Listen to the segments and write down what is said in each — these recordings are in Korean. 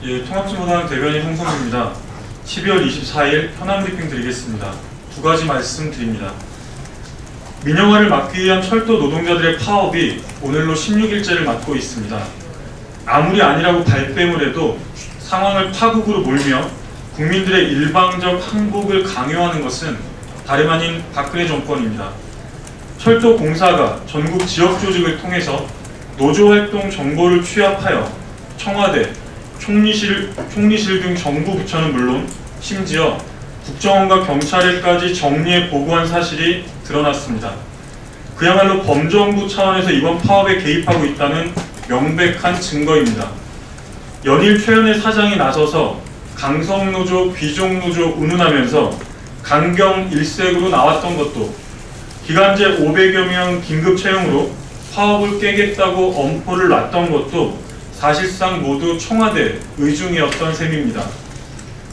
예, 통합진보당 대변인 홍성주입니다. 12월 24일 현안 브리핑 드리겠습니다. 두 가지 말씀드립니다. 민영화를 막기 위한 철도 노동자들의 파업이 오늘로 16일째를 맞고 있습니다. 아무리 아니라고 발뺌을 해도 상황을 파국으로 몰며 국민들의 일방적 항복을 강요하는 것은 다름 아닌 박근혜 정권입니다. 철도 공사가 전국 지역 조직을 통해서 노조활동 정보를 취합하여 청와대, 총리실 등 정부 부처는 물론 심지어 국정원과 경찰에까지 정리해 보고한 사실이 드러났습니다. 그야말로 범정부 차원에서 이번 파업에 개입하고 있다는 명백한 증거입니다. 연일 최연의 사장이 나서서 강성노조, 귀족노조 운운하면서 강경 일색으로 나왔던 것도 기간제 500여 명 긴급 채용으로 파업을 깨겠다고 엄포를 놨던 것도 사실상 모두 청와대 의중이었던 셈입니다.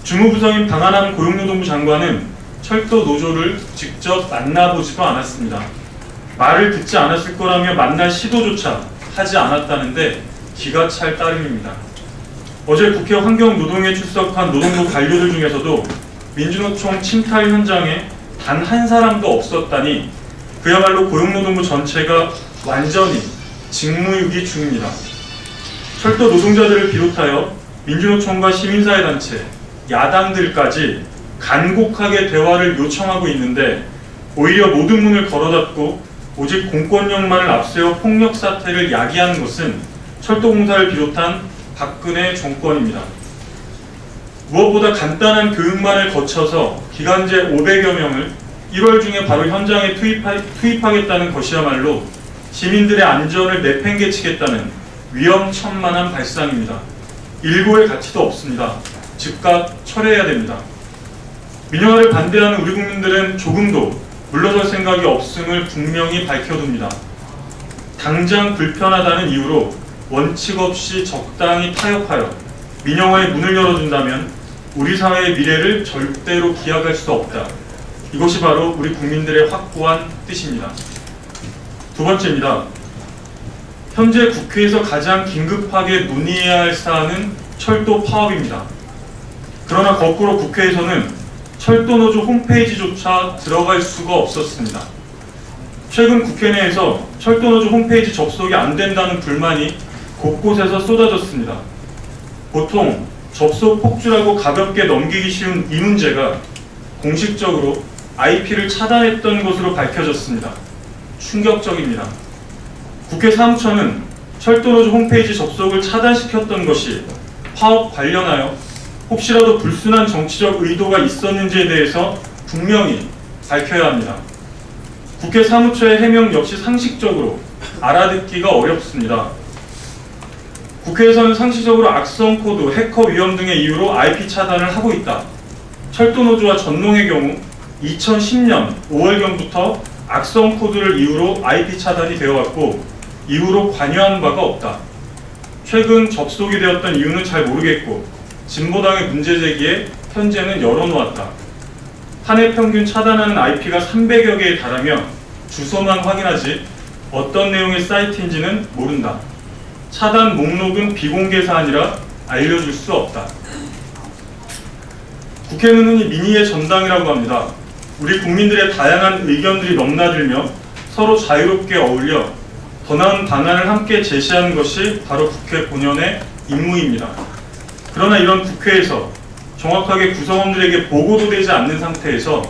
주무부서인 방한한 고용노동부 장관은 철도 노조를 직접 만나보지도 않았습니다. 말을 듣지 않았을 거라며 만날 시도조차 하지 않았다는데 기가 찰 따름입니다. 어제 국회 환경노동에 출석한 노동부 관료들 중에서도 민주노총 침탈 현장에 단 한 사람도 없었다니 그야말로 고용노동부 전체가 완전히 직무유기 중입니다. 철도 노동자들을 비롯하여 민주노총과 시민사회단체, 야당들까지 간곡하게 대화를 요청하고 있는데 오히려 모든 문을 걸어닫고 오직 공권력만을 앞세워 폭력 사태를 야기하는 것은 철도공사를 비롯한 박근혜 정권입니다. 무엇보다 간단한 교육만을 거쳐서 기간제 500여 명을 1월 중에 바로 현장에 투입하겠다는 것이야말로 시민들의 안전을 내팽개치겠다는 위험천만한 발상입니다. 일고의 가치도 없습니다. 즉각 철회해야 됩니다. 민영화를 반대하는 우리 국민들은 조금도 물러설 생각이 없음을 분명히 밝혀둡니다. 당장 불편하다는 이유로 원칙 없이 적당히 타협하여 민영화의 문을 열어준다면 우리 사회의 미래를 절대로 기약할 수 없다. 이것이 바로 우리 국민들의 확고한 뜻입니다. 두 번째입니다. 현재 국회에서 가장 긴급하게 논의해야 할 사안은 철도 파업입니다. 그러나 거꾸로 국회에서는 철도노조 홈페이지조차 들어갈 수가 없었습니다. 최근 국회 내에서 철도노조 홈페이지 접속이 안 된다는 불만이 곳곳에서 쏟아졌습니다. 보통 접속 폭주라고 가볍게 넘기기 쉬운 이 문제가 공식적으로 IP를 차단했던 것으로 밝혀졌습니다. 충격적입니다. 국회 사무처는 철도노조 홈페이지 접속을 차단시켰던 것이 파업 관련하여 혹시라도 불순한 정치적 의도가 있었는지에 대해서 분명히 밝혀야 합니다. 국회 사무처의 해명 역시 상식적으로 알아듣기가 어렵습니다. 국회에서는 상식적으로 악성 코드, 해커 위험 등의 이유로 IP 차단을 하고 있다. 철도노조와 전농의 경우 2010년 5월경부터 악성 코드를 이유로 IP 차단이 되어왔고 이후로 관여한 바가 없다. 최근 접속이 되었던 이유는 잘 모르겠고 진보당의 문제 제기에 현재는 열어놓았다. 한 해 평균 차단하는 IP가 300여 개에 달하며 주소만 확인하지 어떤 내용의 사이트인지는 모른다. 차단 목록은 비공개 사안이라 알려줄 수 없다. 국회는 흔히 민의의 전당이라고 합니다. 우리 국민들의 다양한 의견들이 넘나들며 서로 자유롭게 어울려 더 나은 방안을 함께 제시하는 것이 바로 국회 본연의 임무입니다. 그러나 이런 국회에서 정확하게 구성원들에게 보고도 되지 않는 상태에서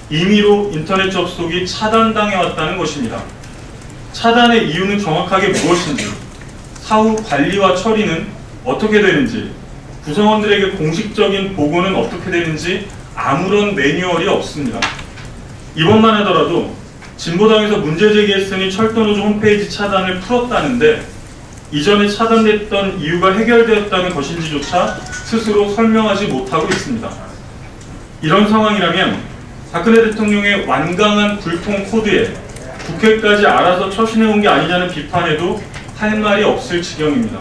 임의로 인터넷 접속이 차단당해 왔다는 것입니다. 차단의 이유는 정확하게 무엇인지, 사후 관리와 처리는 어떻게 되는지, 구성원들에게 공식적인 보고는 어떻게 되는지 아무런 매뉴얼이 없습니다. 이번만 하더라도 진보당에서 문제 제기했으니 철도노조 홈페이지 차단을 풀었다는데 이전에 차단됐던 이유가 해결되었다는 것인지조차 스스로 설명하지 못하고 있습니다. 이런 상황이라면 박근혜 대통령의 완강한 불통 코드에 국회까지 알아서 처신해온 게 아니냐는 비판에도 할 말이 없을 지경입니다.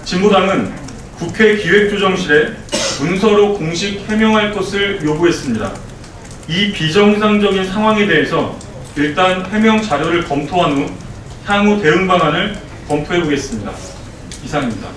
진보당은 국회 기획조정실에 문서로 공식 해명할 것을 요구했습니다. 이 비정상적인 상황에 대해서 일단 해명 자료를 검토한 후 향후 대응 방안을 검토해 보겠습니다. 이상입니다.